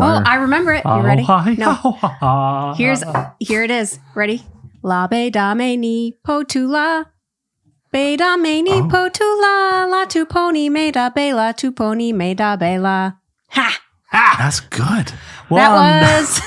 choir. Oh, I remember it. You ready? No. No. Here it is. Ready? La be da me ni po tu la. Be da me ni po tu la tu pony me da be la tu pony me da be la. Ha! That's good. Well, that was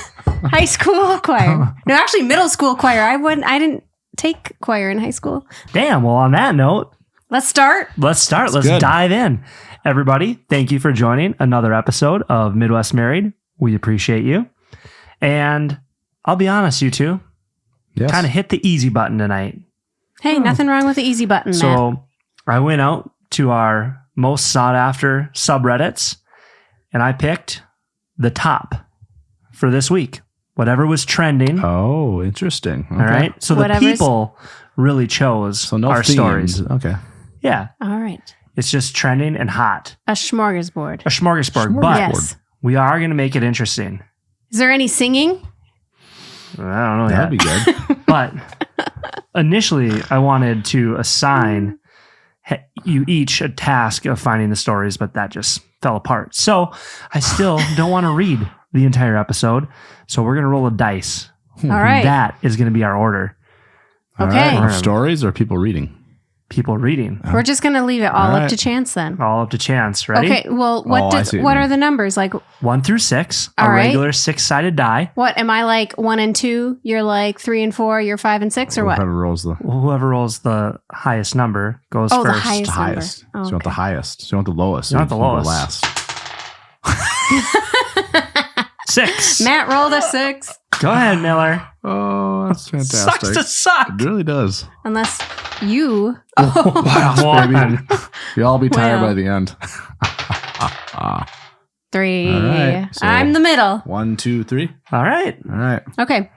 high school choir. No, actually middle school choir. I didn't take choir in high school. Damn. Well, on that note, Let's start. Let's good. dive in. Everybody, thank you for joining another episode of Midwest Married. We appreciate you. And I'll be honest, you two, Yes. kind of hit the easy button tonight. Hey, nothing wrong with the easy button, Matt. So I went out to our most sought after subreddits and I picked the top for this week. Whatever was trending. Oh, interesting. Okay. All right. So the people really chose So no our themes. stories. Okay. Yeah. All right. It's just trending and hot. A smorgasbord. A smorgasbord. But Yes. we are going to make it interesting. Is there any singing? I don't know That'd yet. be good. But initially, I wanted to assign you each a task of finding the stories, but that just fell apart. So I still don't want to read the entire episode. So we're going to roll a dice. All right. That is going to be our order. All Okay. right. Stories or people reading? People reading. We're just going to leave it all All up right. to chance then. All up to chance. Ready? Okay. Well, Oh, I see what you what mean. are the numbers? Like, 1 through 6. All A right. regular 6-sided die. what am I like 1 and 2? You're like 3 and 4. You're 5 and 6, or what? Whoever rolls the Whoever rolls the highest number goes Oh, the first. highest. highest. number. Oh, So you want the okay. highest. So you want the lowest. You want So the can go lowest. last. 6. Matt rolled a 6, Go ahead, Miller. Oh, that's Sucks fantastic. to suck. It really does. unless you. Wow, baby. You'll all be tired Well. by the end. 3. All right, so- I'm the middle. 1, 2, 3. All right. All right. Okay.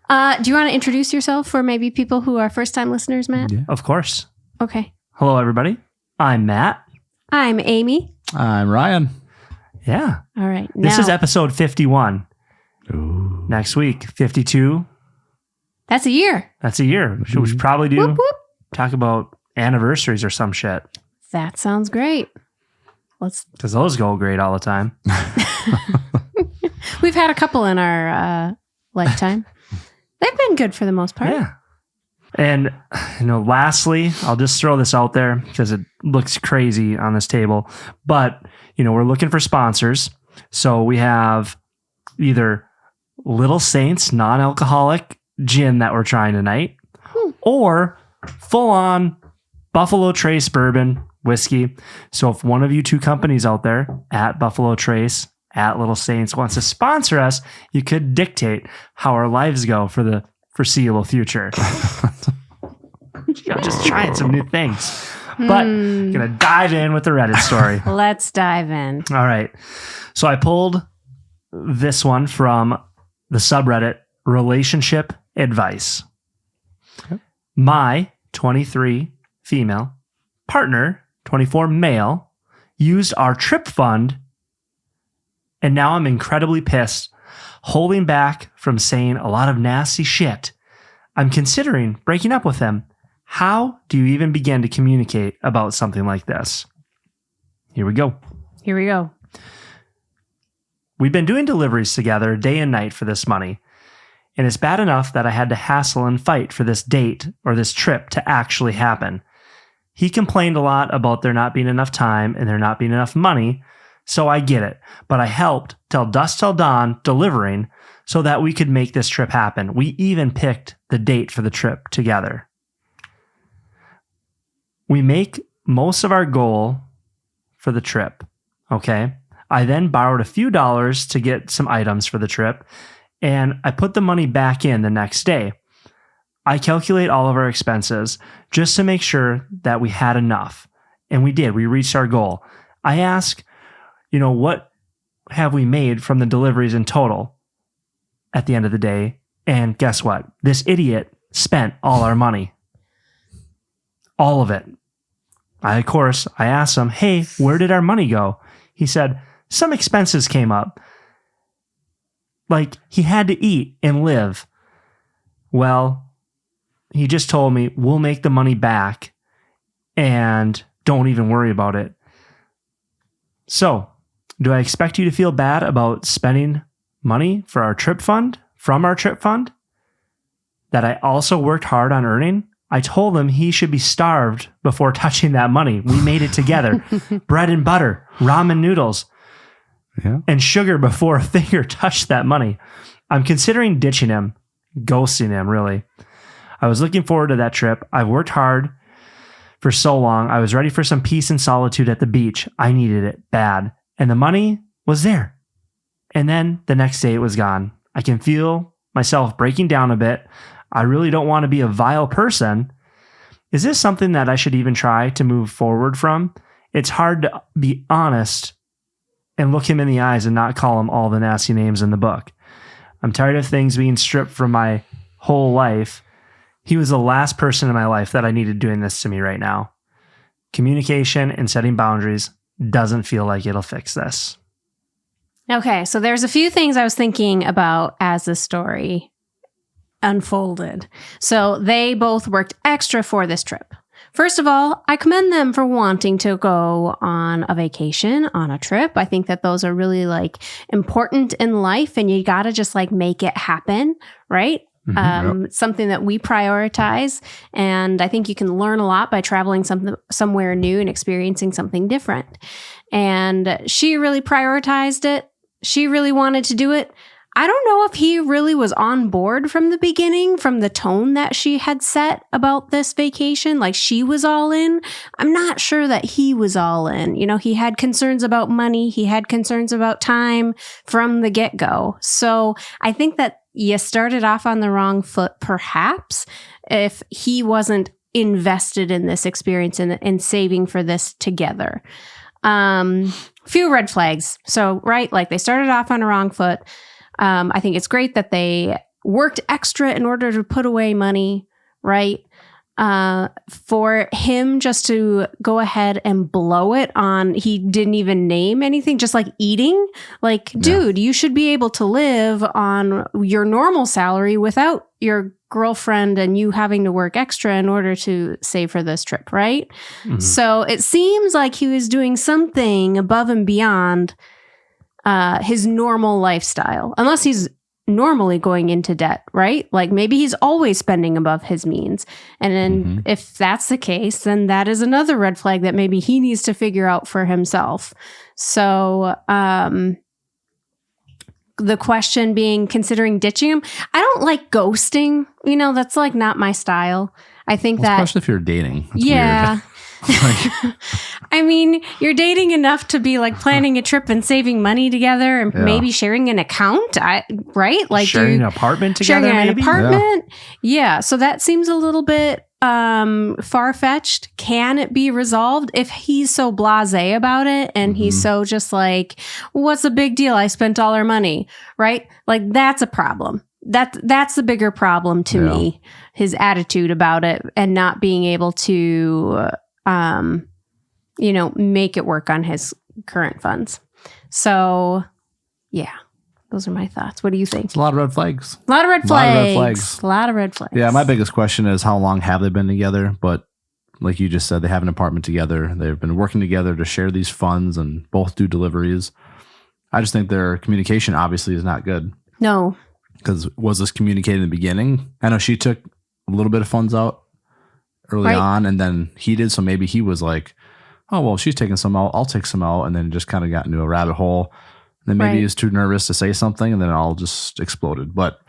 Do you want to introduce yourself for maybe people who are first-time listeners, Matt? Yeah. Of course. Okay. Hello, everybody. I'm Matt. I'm Amy. I'm Ryan. Yeah. All right. This now, is episode 51. Ooh. Next week, 52. that's a year. That's a year. We should probably do Whoop, whoop. talk about anniversaries or some shit That sounds great. Let's. because those go great all the time. We've had a couple in our lifetime. They've been good for the most part. Yeah. And, lastly, I'll just throw this out there because it looks crazy on this table. But, we're looking for sponsors. So we have either Little Saints non-alcoholic gin that we're trying tonight, or full-on Buffalo Trace bourbon whiskey. So if one of you two companies out there at Buffalo Trace, at Little Saints wants to sponsor us, you could dictate how our lives go for the foreseeable future. Just trying some new things. But gonna dive in with the Reddit story. Let's dive in. All right. So I pulled this one from the subreddit Relationship Advice. Okay. My 23 female partner, 24 male, used our trip fund, and now I'm incredibly pissed, holding back from saying a lot of nasty shit. I'm considering breaking up with him. How do you even begin to communicate about something like this? Here we go. Here we go. We've been doing deliveries together day and night for this money, and it's bad enough that I had to hassle and fight for this date or this trip to actually happen. He complained a lot about there not being enough time and there not being enough money, so I get it, but I helped till dusk till dawn delivering so that we could make this trip happen. We even picked the date for the trip together. We make most of our goal for the trip, okay? I then borrowed a few dollars to get some items for the trip, and I put the money back in the next day. I calculate all of our expenses just to make sure that we had enough, and we did. We reached our goal. I ask, what have we made from the deliveries in total at the end of the day? And guess what? This idiot spent all our money. All of it. Of course, I asked him, hey, where did our money go? He said, some expenses came up. Like, he had to eat and live. Well, he just told me, we'll make the money back and don't even worry about it. So, Do I expect you to feel bad about spending money for our trip fund, from our trip fund, that I also worked hard on earning? I told him he should be starved before touching that money. We made it together. Bread and butter, ramen noodles, and sugar before a finger touched that money. I'm considering ditching him, ghosting him, really. I was looking forward to that trip. I've worked hard for so long. I was ready for some peace and solitude at the beach. I needed it bad. And the money was there. And then the next day it was gone. I can feel myself breaking down a bit. I really don't want to be a vile person. Is this something that I should even try to move forward from? It's hard to be honest and look him in the eyes and not call him all the nasty names in the book. I'm tired of things being stripped from my whole life. He was the last person in my life that I needed doing this to me right now. Communication and setting boundaries doesn't feel like it'll fix this. Okay, so there's a few things I was thinking about as the story unfolded. So they both worked extra for this trip. First of all, I commend them for wanting to go on a vacation, on a trip. I think that those are really like important in life, and you got to just like make it happen, right? Something that we prioritize. And I think you can learn a lot by traveling somewhere new and experiencing something different. And she really prioritized it. She really wanted to do it. I don't know if he really was on board from the beginning, from the tone that she had set about this vacation. Like she was all in. I'm not sure that he was all in. You know, he had concerns about money. He had concerns about time from the get-go. So I think that you started off on the wrong foot, perhaps, if he wasn't invested in this experience and saving for this together. Few red flags. So, right, like they started off on a wrong foot. I think it's great that they worked extra in order to put away money, right? For him just to go ahead and blow it on, he didn't even name anything, just like eating. Like, dude, you should be able to live on your normal salary without your girlfriend and you having to work extra in order to save for this trip, right? Mm-hmm. So it seems like he was doing something above and beyond his normal lifestyle, unless he's normally going into debt, right? Like maybe he's always spending above his means. And then if that's the case, then that is another red flag that maybe he needs to figure out for himself. So the question being, considering ditching him, I don't like ghosting. You know, that's like not my style. I think that, especially if you're dating. That's yeah. Weird. I mean, you're dating enough to be like planning a trip and saving money together and maybe sharing an account, right? Like sharing an apartment together, sharing maybe? An apartment. Yeah. So that seems a little bit far-fetched. Can it be resolved if he's so blasé about it and he's so just like, what's the big deal? I spent all our money, right? Like that's a problem. That's the bigger problem to me, his attitude about it and not being able to make it work on his current funds. So, yeah, those are my thoughts. What do you think? It's a lot of red flags. A lot of red flags. A lot of red flags. Yeah, my biggest question is how long have they been together? But like you just said, they have an apartment together. They've been working together to share these funds and both do deliveries. I just think their communication obviously is not good. No. Because was this communicated in the beginning? I know she took a little bit of funds out early on, and then he did. So maybe he was like, oh, well, she's taking some out, I'll take some out, and then just kind of got into a rabbit hole. And then maybe he was too nervous to say something, and then it all just exploded. But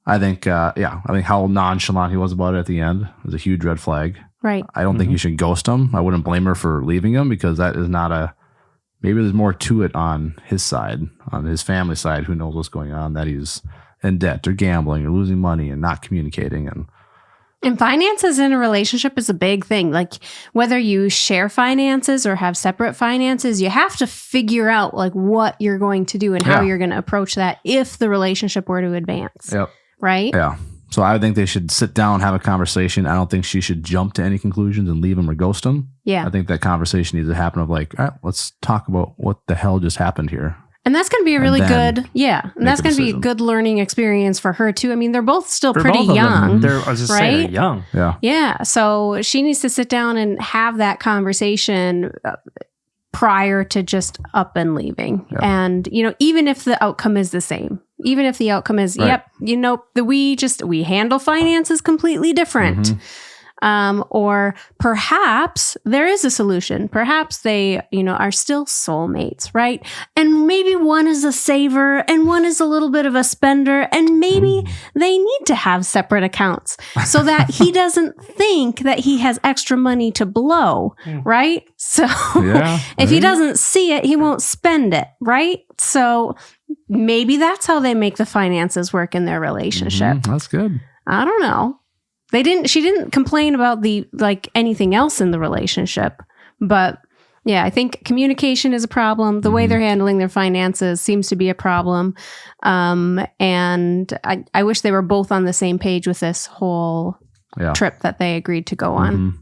I think, I think how nonchalant he was about it at the end was a huge red flag. Right. I don't think you should ghost him. I wouldn't blame her for leaving him, because that is not maybe there's more to it on his side, on his family side, who knows what's going on, that he's in debt or gambling or losing money and not communicating. And finances in a relationship is a big thing. Like whether you share finances or have separate finances, you have to figure out like what you're going to do and how you're going to approach that if the relationship were to advance. Yep. Right? Yeah. So I think they should sit down, have a conversation. I don't think she should jump to any conclusions and leave him or ghost him. Yeah. I think that conversation needs to happen of like, all right, let's talk about what the hell just happened here. And that's going to be a really good, and that's going to be a good learning experience for her too. I mean, they're both still pretty young, I was just saying, they're young. Yeah. Yeah. So she needs to sit down and have that conversation prior to just up and leaving. Yeah. And, even if the outcome is the same, even if the outcome is, Right. we handle finances completely different. Mm-hmm. Or perhaps there is a solution. Perhaps they, are still soulmates, right? And maybe one is a saver and one is a little bit of a spender. And maybe they need to have separate accounts so that he doesn't think that he has extra money to blow, right? So Yeah, if he maybe. doesn't see it, he won't spend it, right? So maybe that's how they make the finances work in their relationship. That's good. I don't know. She didn't complain about anything else in the relationship, but yeah, I think communication is a problem. The way they're handling their finances seems to be a problem. And I wish they were both on the same page with this whole trip that they agreed to go on.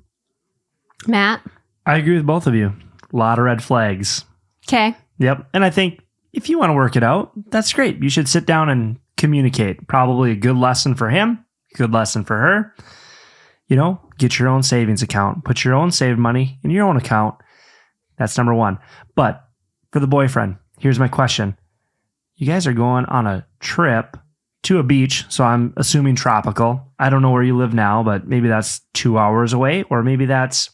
Matt? I agree with both of you. A lot of red flags. Okay. Yep. And I think if you want to work it out, that's great. You should sit down and communicate. Probably a good lesson for him, good lesson for her. Get your own savings account. Put your own saved money in your own account. That's number one. But for the boyfriend, here's my question. You guys are going on a trip to a beach, so I'm assuming tropical. I don't know where you live now, but maybe that's 2 hours away, or maybe that's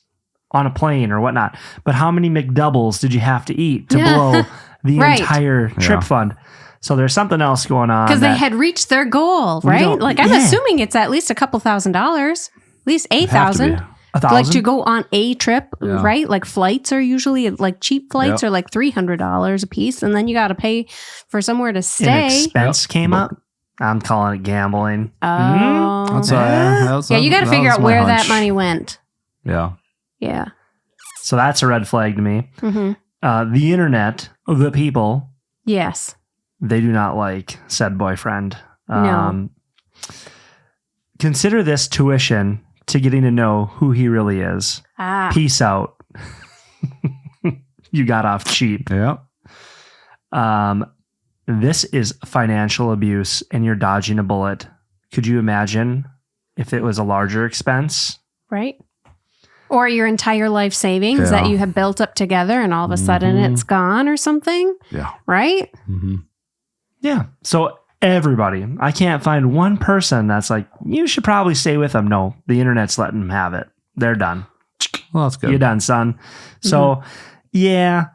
on a plane or whatnot. But how many McDoubles did you have to eat to blow the Right. entire trip fund? So there's something else going on. Because they had reached their goal, right? don't- I'm yeah. assuming it's at least a couple $1,000, at least It'd have to be. $8,000. 1,000? Like to go on a trip, Yeah. right? Like flights are usually cheap flights Yep. are like $300 a piece, and then you got to pay for somewhere to An stay. expense came up. I'm calling it gambling. Oh, That's yeah. You got to figure out where that money went. Yeah. Yeah. So that's a red flag to me. hmm The internet, the people, Yes. they do not like said boyfriend. No. Consider this tuition to getting to know who he really is. Ah. Peace out. You got off cheap. Yeah. This is financial abuse and you're dodging a bullet. Could you imagine if it was a larger expense? Right. Or your entire life savings that Yeah. you have built up together, and all of a sudden it's gone or something. Yeah. Right. Mm-hmm. Yeah. So everybody, I can't find one person that's like, you should probably stay with them. No, the internet's letting them have it. They're done. Well, that's good. You're done, son. So yeah,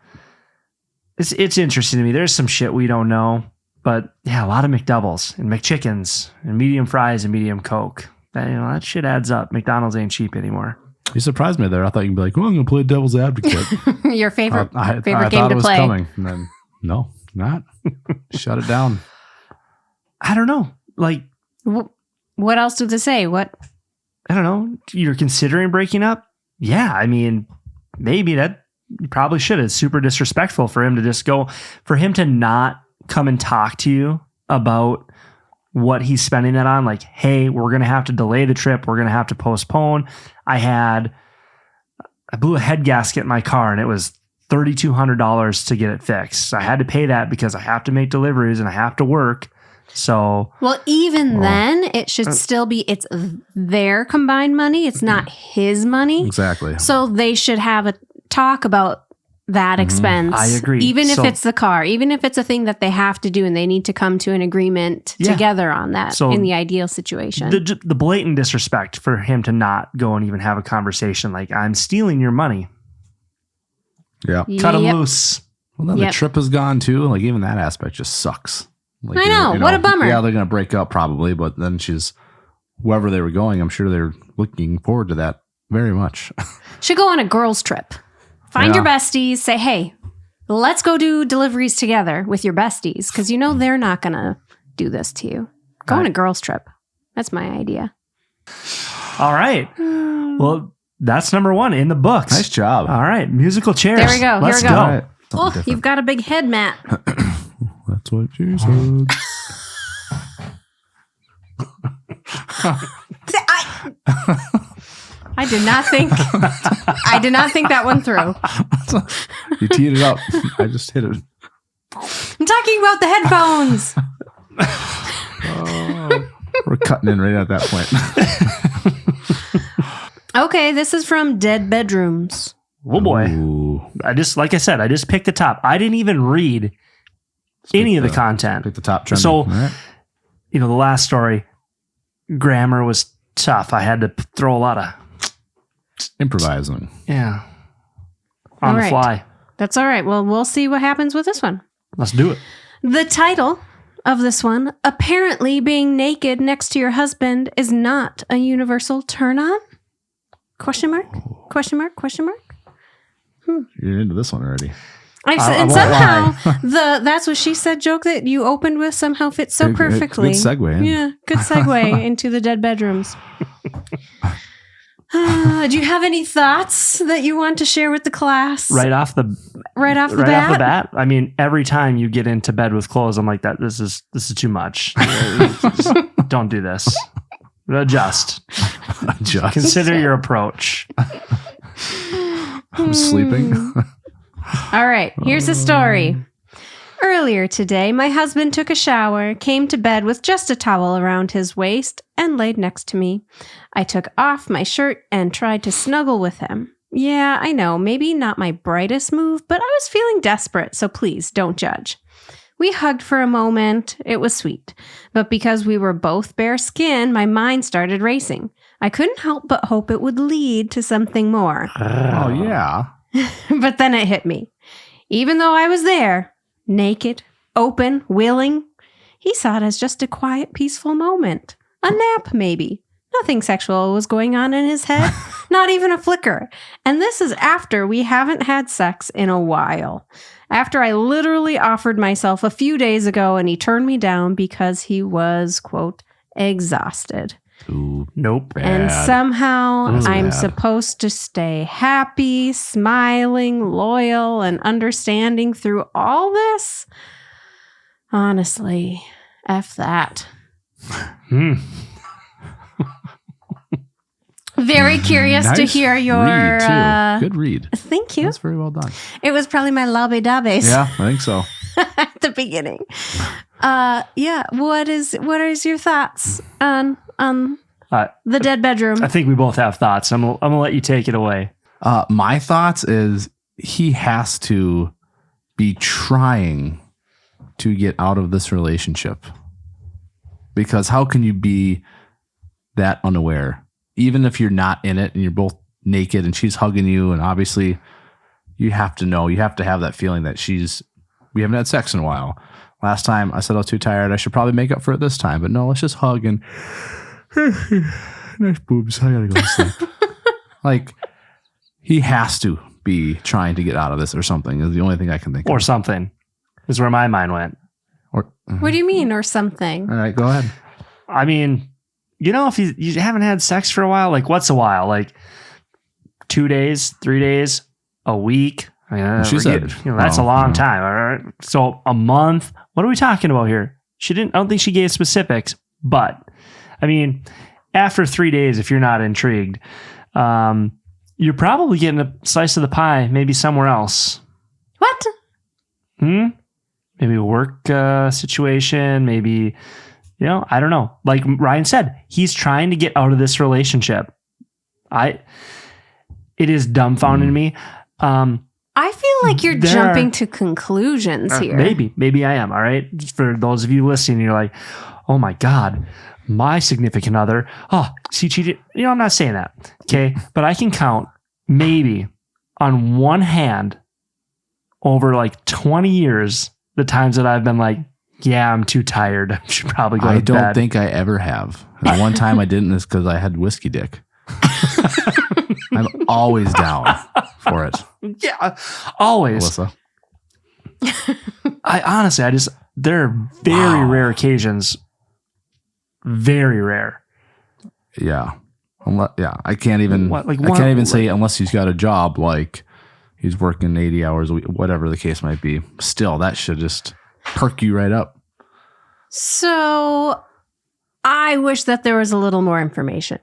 it's interesting to me. There's some shit we don't know, but yeah, a lot of McDoubles and McChickens and medium fries and medium Coke. That shit adds up. McDonald's ain't cheap anymore. You surprised me there. I thought you'd be like, well, I'm going to play devil's advocate. Your favorite I favorite game thought to it was play. coming. And then, no, not. Shut it down. I don't know. Like, What else did they say? What? I don't know. You're considering breaking up? Yeah. I mean, maybe that you probably should. It's super disrespectful for him to just go, for him to not come and talk to you about what he's spending that on. Like, hey, we're going to have to delay the trip. We're going to have to postpone. I blew a head gasket in my car and it was $3,200 to get it fixed. So I had to pay that because I have to make deliveries and I have to work. So, Well, even then, it should still be, it's their combined money. It's not his money. Exactly. So they should have a talk about that expense. I agree. Even if So- it's the car, even if it's a thing that they have to do and they need to come to an agreement Yeah. together on that So in the ideal situation. the blatant disrespect for him to not go and even have a conversation like, I'm stealing your money. Yeah. Cut him Yep. loose. Well, then Yep. the trip is gone too. Like even that aspect just sucks. Like, I know. What a bummer. Yeah, they're going to break up probably, but then whoever they were going, I'm sure they're looking forward to that very much. Should go on a girls' trip. Find Yeah. your besties. Say, hey, let's go do deliveries together with your besties because they're not going to do this to you. Go on a girls' trip. That's my idea. All right. Well, that's number one in the books. Nice job. All right. Musical chairs. There we go. Here Let's we go. go. All right. Something Oh, different. you've got a big head, Matt. That's what you said. I did not think that one through. You teed it up. I just hit it. I'm talking about the headphones. We're cutting in right at that point. Okay, this is from Dead Bedrooms. Oh boy. Ooh. Ooh. Like I said, I just picked the top. I didn't even read any of the content. Pick the top trending. So, All right. the last story, grammar was tough. I had to throw a lot of Improvising. on All the right. fly. That's all right. Well, we'll see what happens with this one. Let's do it. The title of this one, apparently being naked next to your husband is not a universal turn on? Question mark? Question mark? Question mark? You're into this one already. I And won't somehow the "that's what she said" joke that you opened with somehow fits so perfectly. Good segue. Yeah, good segue into the dead bedrooms. Do you have any thoughts that you want to share with the class? Right off the bat. I mean, every time you get into bed with clothes, I'm like, this is too much. Just don't do this. Adjust. Consider your approach. I'm sleeping. All right, here's the story. Earlier today, my husband took a shower, came to bed with just a towel around his waist, and laid next to me. I took off my shirt and tried to snuggle with him. Yeah, I know, maybe not my brightest move, but I was feeling desperate, so please don't judge. We hugged for a moment. It was sweet. But because we were both bare skin, my mind started racing. I couldn't help but hope it would lead to something more. Oh, yeah. But then it hit me. Even though I was there, naked, open, willing, he saw it as just a quiet, peaceful moment. A nap, maybe. Nothing sexual was going on in his head. Not even a flicker. And this is after we haven't had sex in a while. After I literally offered myself a few days ago and he turned me down because he was, quote, exhausted. Ooh, nope. Bad. And somehow I'm bad. supposed to stay happy, smiling, loyal, and understanding through all this? Honestly, F that. Very curious to Nice hear your... read, too. Good read. Thank you. That's very well done. It was probably my lobby-dobbies Yeah, I think so. at the beginning. Yeah, what is your thoughts on the dead bedroom? I think we both have thoughts. I'm gonna let you take it away. My thoughts is he has to be trying to get out of this relationship, because how can you be that unaware? Even if you're not in it and you're both naked and she's hugging you, and obviously you have to know, you have to have that feeling that we haven't had sex in a while. Last time I said I was too tired. I should probably make up for it this time, but no, let's just hug and nice boobs. I gotta go to sleep. Like, he has to be trying to get out of this or something is the only thing I can think of. Or something is where my mind went. Or, What do you mean, or something? all right, go ahead. I mean, if you haven't had sex for a while, like what's a while? Like 2 days, 3 days, a week? I mean, She said, that's a long time. All right. So a month. What are we talking about here? I don't think she gave specifics, but I mean, after 3 days, if you're not intrigued, you're probably getting a slice of the pie, maybe somewhere else. What? Maybe a work situation, maybe, I don't know. Like Ryan said, he's trying to get out of this relationship. It is dumbfounding to me. I feel like you're jumping to conclusions here. Maybe I am. All right. Just for those of you listening, you're like, oh my God, my significant other. Oh, she cheated. I'm not saying that. Okay. But I can count maybe on one hand over like 20 years, the times that I've been like, yeah, I'm too tired. I should probably go to bed. I don't think I ever have. And one time I didn't is because I had whiskey dick. I'm always down for it. Yeah, always. Alyssa. There are very rare occasions. Very rare. Yeah. I can't even I can't even say unless he's got a job, like he's working 80 hours a week, whatever the case might be. Still, that should just perk you right up. So I wish that there was a little more information.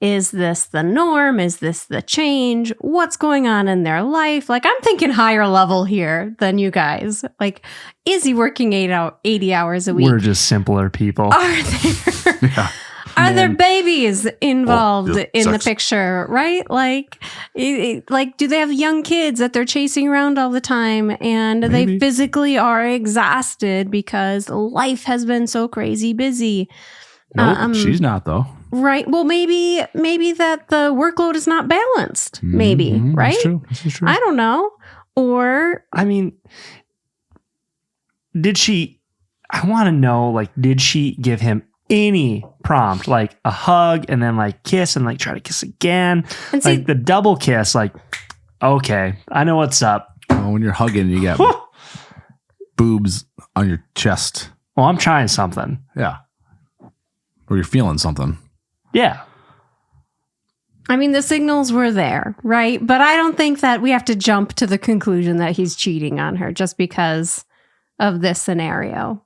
Is this the norm? Is this the change? What's going on in their life? Like, I'm thinking higher level here than you guys. Like, is he working 80 hours a week? We're just simpler people. Are there Are there name. babies involved in the sex. picture, right? Like, do they have young kids that they're chasing around all the time and Maybe. they physically are exhausted because life has been so crazy busy? Nope, she's not though. Right. Well, maybe that the workload is not balanced. Maybe, Mhm, right? That's true. This is true. I don't know. Or I mean, I want to know, like, did she give him any prompt, like a hug and then like kiss and like try to kiss again? and see, Like the double kiss, like, okay, I know what's up. Well, when you're hugging, you get boobs on your chest. Well, I'm trying something. Yeah. Or you're feeling something. Yeah. I mean, the signals were there, right? But I don't think that we have to jump to the conclusion that he's cheating on her just because of this scenario.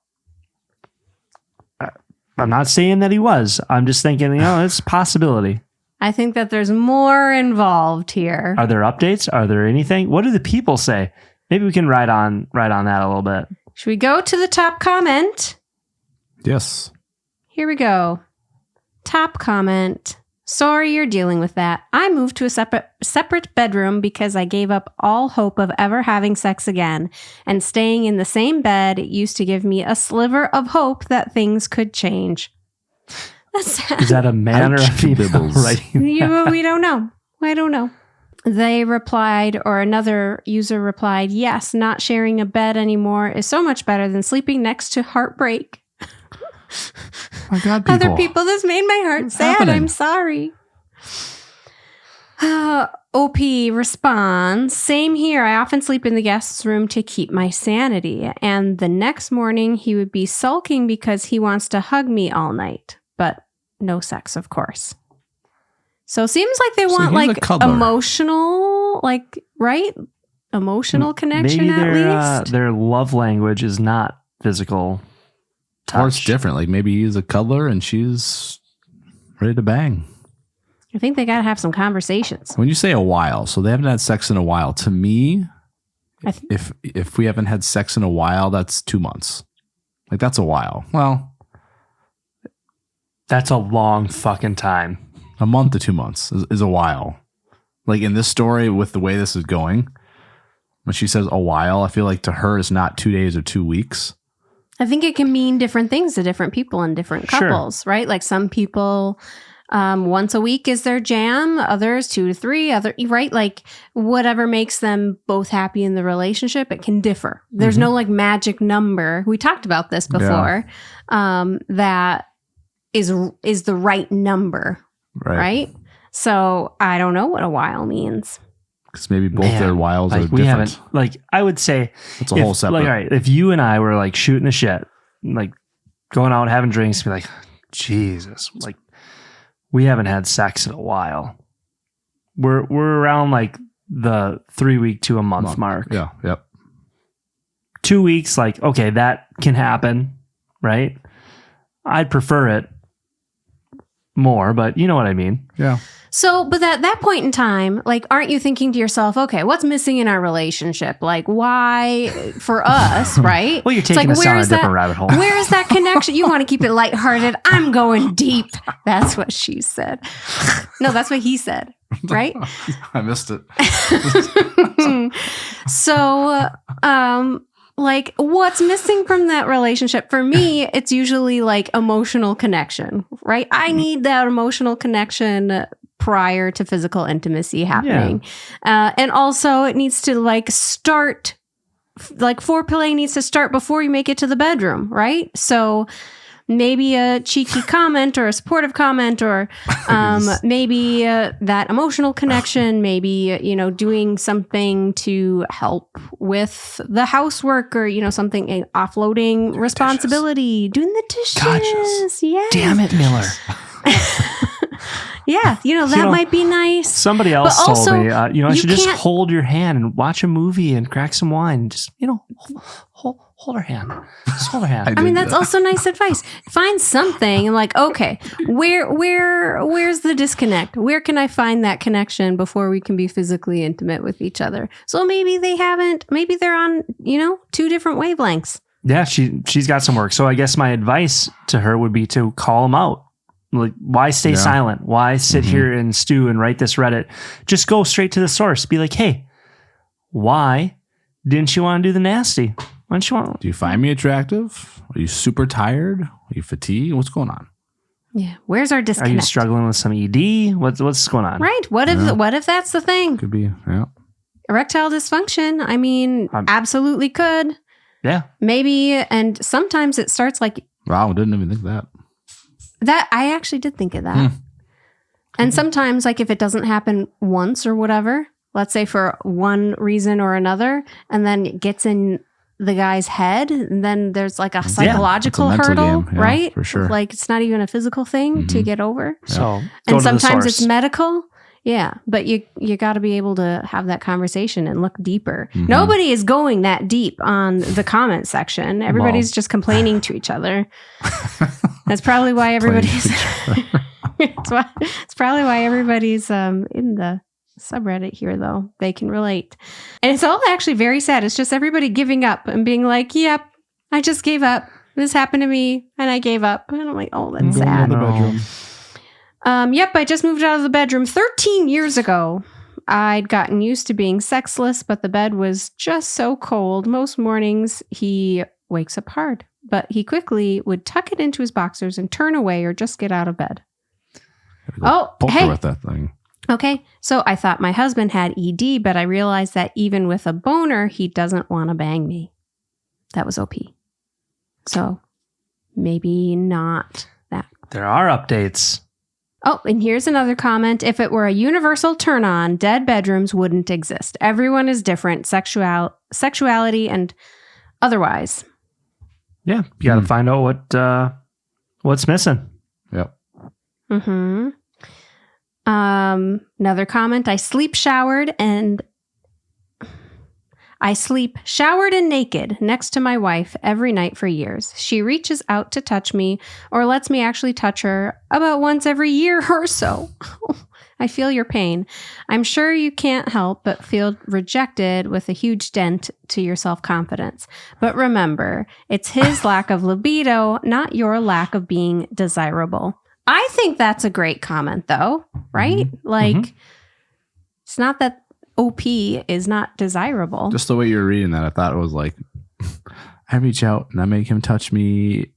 I'm not saying that he was. I'm just thinking, it's a possibility. I think that there's more involved here. Are there updates? Are there anything? What do the people say? Maybe we can ride on that a little bit. Should we go to the top comment? Yes. Here we go. Top comment. Sorry you're dealing with that. I moved to a separate bedroom because I gave up all hope of ever having sex again. And staying in the same bed used to give me a sliver of hope that things could change. That's sad. Is that a man or a Ouch, female bibbles. writing? We don't know. I don't know. They replied, or another user replied, yes, not sharing a bed anymore is so much better than sleeping next to heartbreak. My God, people. Other people, this made my heart What's sad. happening? I'm sorry. OP responds, same here. I often sleep in the guest's room to keep my sanity. And the next morning, he would be sulking because he wants to hug me all night. But no sex, of course. So it seems like they want he's a like cuddler. emotional, like, right? Emotional connection Maybe at least. their love language is not physical touch. Or it's different. Like maybe he's a cuddler and she's ready to bang. I think they got to have some conversations. When you say a while, so they haven't had sex in a while. To me, if we haven't had sex in a while, that's 2 months. Like that's a while. Well, That's a long fucking time. a month to 2 months is a while. Like in this story, with the way this is going, when she says a while, I feel like to her it's not 2 days or 2 weeks. I think it can mean different things to different people and different Sure. couples, right? Like some people, once a week is their jam, others 2 to 3, right? Like whatever makes them both happy in the relationship, it can differ. There's no like magic number. We talked about this before. That is the right number, right? So I don't know what a while means. Because maybe both their whiles are Like we different. haven't, like I would say, It's a whole separate. Like, all right, if you and I were like shooting the shit, like going out having drinks, be like, Jesus, like we haven't had sex in a while. We're around like the 3 week to a month mark. Yeah. Yep. 2 weeks, like, okay, that can happen, right? I'd prefer it more, but you know what I mean. Yeah. So, but at that point in time, like, aren't you thinking to yourself, okay, what's missing in our relationship? Like, why for us, right? Well, you're It's taking like, us down a where's different that- rabbit hole. Where is that connection? You want to keep it lighthearted. I'm going deep. That's what she said. No, that's what he said, right? I missed it. So, like, what's missing from that relationship? For me, it's usually like emotional connection, right? I need that emotional connection prior to physical intimacy happening. And also, it needs to like start, like foreplay needs to start before you make it to the bedroom, right? So maybe a cheeky comment or a supportive comment, or maybe that emotional connection, maybe, doing something to help with the housework, or, something, offloading responsibility, doing the dishes. Gotchas. Yeah. Damn it, Miller. Yeah. That might be nice. Somebody else But also, told me, I you should just can't- hold your hand and watch a movie and crack some wine. And just, hold her hand. Just hold her hand. I mean, that's also nice advice. Find something and like, okay, where's the disconnect? Where can I find that connection before we can be physically intimate with each other? So maybe maybe they're on, 2 different wavelengths. Yeah, she's got some work. So I guess my advice to her would be to call him out. Like, why stay silent? Why sit here and stew and write this Reddit? Just go straight to the source. Be like, hey, why didn't you want to do the nasty? Why don't you want? Do you find me attractive? Are you super tired? Are you fatigued? What's going on? Yeah. Where's our Are disconnect? you struggling with some ED? What's going on? Right. What if that's the thing? Could be. Yeah. Erectile dysfunction. I mean, absolutely could. Yeah. Maybe. And sometimes it starts like Wow. Didn't even think of that. that. I actually did think of that. And sometimes, like, if it doesn't happen once or whatever, let's say for one reason or another, and then it gets in the guy's head, and then there's like a psychological hurdle, game. Yeah, right? for sure. Like, it's not even a physical thing to get over. So, And sometimes it's medical. Yeah, but you got to be able to have that conversation and look deeper. Nobody is going that deep on the comment section. Everybody's just complaining to each other. That's probably why everybody's. it's probably why everybody's in the subreddit here, though. They can relate, and it's all actually very sad. It's just everybody giving up and being like, "Yep, I just gave up. This happened to me, and I gave up." And I'm like, "Oh, that's sad." The bedroom. Yep, I just moved out of the bedroom 13 years ago. I'd gotten used to being sexless, but the bed was just so cold. Most mornings, he wakes up hard, but he quickly would tuck it into his boxers and turn away or just get out of bed. Poke her with that thing. Okay, so I thought my husband had ED, but I realized that even with a boner, he doesn't want to bang me. That was OP. So maybe not that. There are updates. Oh, and here's another comment. If it were a universal turn on, dead bedrooms wouldn't exist. Everyone is different, sexuality and otherwise. Yeah, you got to find out what's missing. Yep. Another comment. I sleep showered and naked next to my wife every night for years. She reaches out to touch me or lets me actually touch her about once every year or so. I feel your pain. I'm sure you can't help but feel rejected with a huge dent to your self-confidence. But remember, it's his lack of libido, not your lack of being desirable. I think that's a great comment, though, right? Like, it's not that OP is not desirable. Just the way you were reading that, I thought it was like, I reach out and I make him touch me.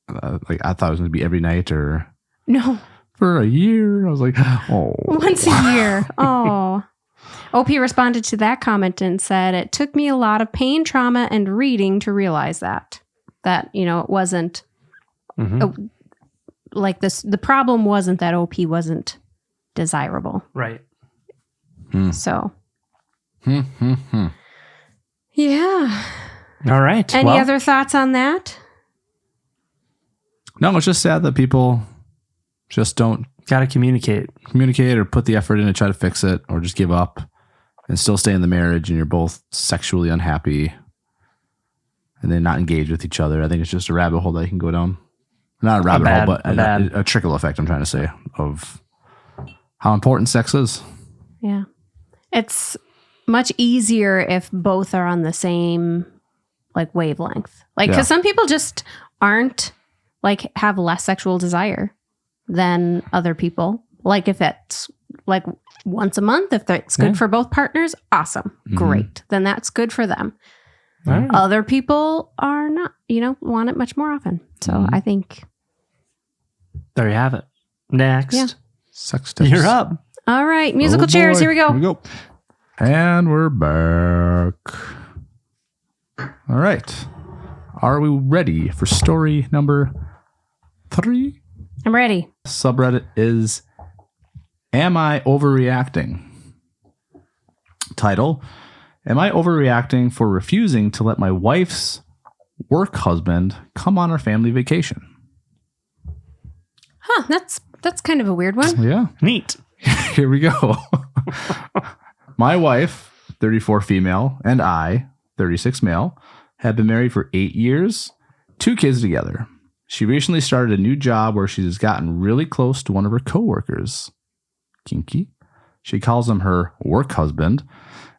Like, I thought it was going to be every night or No. for a year. I was like, oh. Once a year. Oh. OP responded to that comment and said, it took me a lot of pain, trauma, and reading to realize that, it wasn't like this. The problem wasn't that OP wasn't desirable. Right. So, yeah. All right. Any other thoughts on that? No, it's just sad that people just don't got to communicate or put the effort in to try to fix it or just give up and still stay in the marriage and you're both sexually unhappy and then not engage with each other. I think it's just a rabbit hole that you can go down. Not a rabbit hole, but a trickle effect, I'm trying to say, of how important sex is. Yeah. It's much easier if both are on the same like wavelength. Like, because some people just aren't like have less sexual desire than other people. Like if it's like once a month, if it's good for both partners, awesome. Great. Then that's good for them. Right. Other people are not, want it much more often. So I think. There you have it. Next. Yeah. Sex tips. You're up. All right. Musical chairs. Here we go. Here we go. And we're back. All right. Are we ready for story number 3? I'm ready. Subreddit is Am I Overreacting? Title: Am I overreacting for refusing to let my wife's work husband come on our family vacation? Huh. That's kind of a weird one. Yeah. Neat. Here we go. My wife, 34 female, and I, 36 male, have been married for 8 years, 2 kids together. She recently started a new job where she's gotten really close to one of her coworkers. Kinky. She calls him her work husband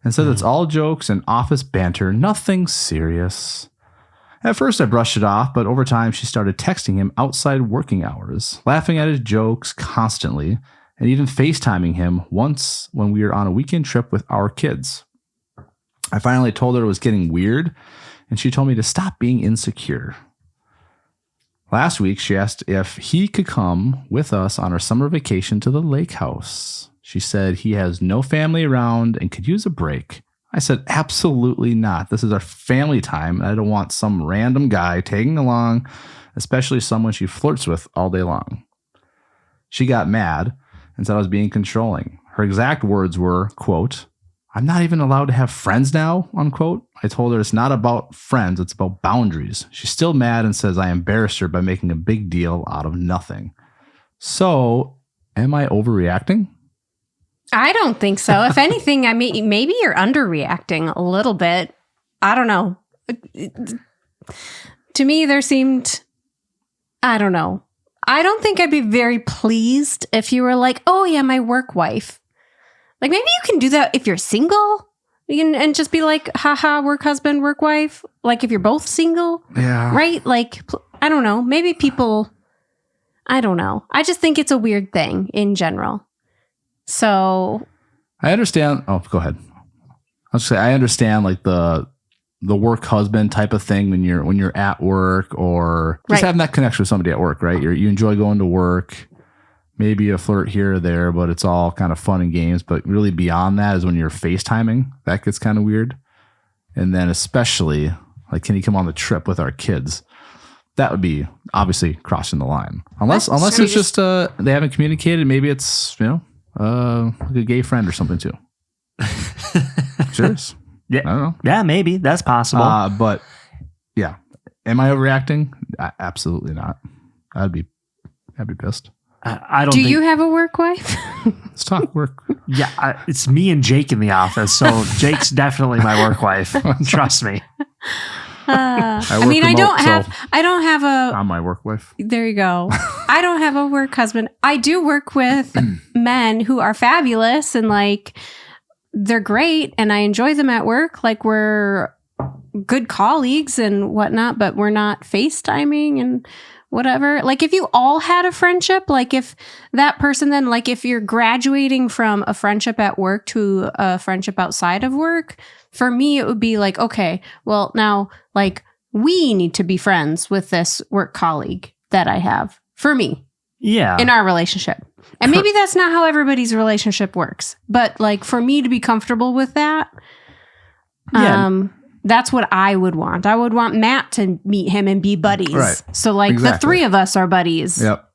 and says it's all jokes and office banter, nothing serious. At first, I brushed it off, but over time, she started texting him outside working hours, laughing at his jokes constantly, and even FaceTiming him once when we were on a weekend trip with our kids. I finally told her it was getting weird, and she told me to stop being insecure. Last week, she asked if he could come with us on our summer vacation to the lake house. She said he has no family around and could use a break. I said, absolutely not. This is our family time, and I don't want some random guy tagging along, especially someone she flirts with all day long. She got mad and said I was being controlling. Her exact words were, quote, I'm not even allowed to have friends now, unquote. I told her it's not about friends, it's about boundaries. She's still mad and says I embarrassed her by making a big deal out of nothing. So, am I overreacting? I don't think so. If anything, I mean, maybe you're underreacting a little bit. I don't know. To me, there seemed, I don't know. I don't think I'd be very pleased if you were like, oh yeah, my work wife. Like maybe you can do that if you're single. You can, and just be like, haha, work husband, work wife. Like if you're both single. Yeah. Right? Like, I don't know. Maybe people, I don't know. I just think it's a weird thing in general. So. I understand. Oh, go ahead. I'll just say I understand like the work husband type of thing when you're at work or just having that connection with somebody at work, right? You enjoy going to work. Maybe a flirt here or there, but it's all kind of fun and games. But really beyond that is when you're FaceTiming. That gets kind of weird. And then especially, like, can he come on the trip with our kids? That would be obviously crossing the line. Unless it's just they haven't communicated. Maybe it's, like a gay friend or something too. Serious? Yeah. I don't know. Yeah, maybe. That's possible. But yeah. Am I overreacting? Absolutely not. I'd be pissed. I don't. Do you have a work wife? Let's talk work. Yeah, it's me and Jake in the office, so Jake's definitely my work wife. Trust me. I mean, I don't have a. I'm my work wife. There you go. I don't have a work husband. I do work with men who are fabulous and like they're great, and I enjoy them at work. Like we're good colleagues and whatnot, but we're not FaceTiming and whatever. Like if you all had a friendship, like if that person then, like if you're graduating from a friendship at work to a friendship outside of work, for me, it would be like, okay, well now like we need to be friends with this work colleague that I have for me. Yeah. In our relationship. And maybe that's not how everybody's relationship works, but like for me to be comfortable with that, that's what I would want. I would want Matt to meet him and be buddies. Right. So like the three of us are buddies. Yep.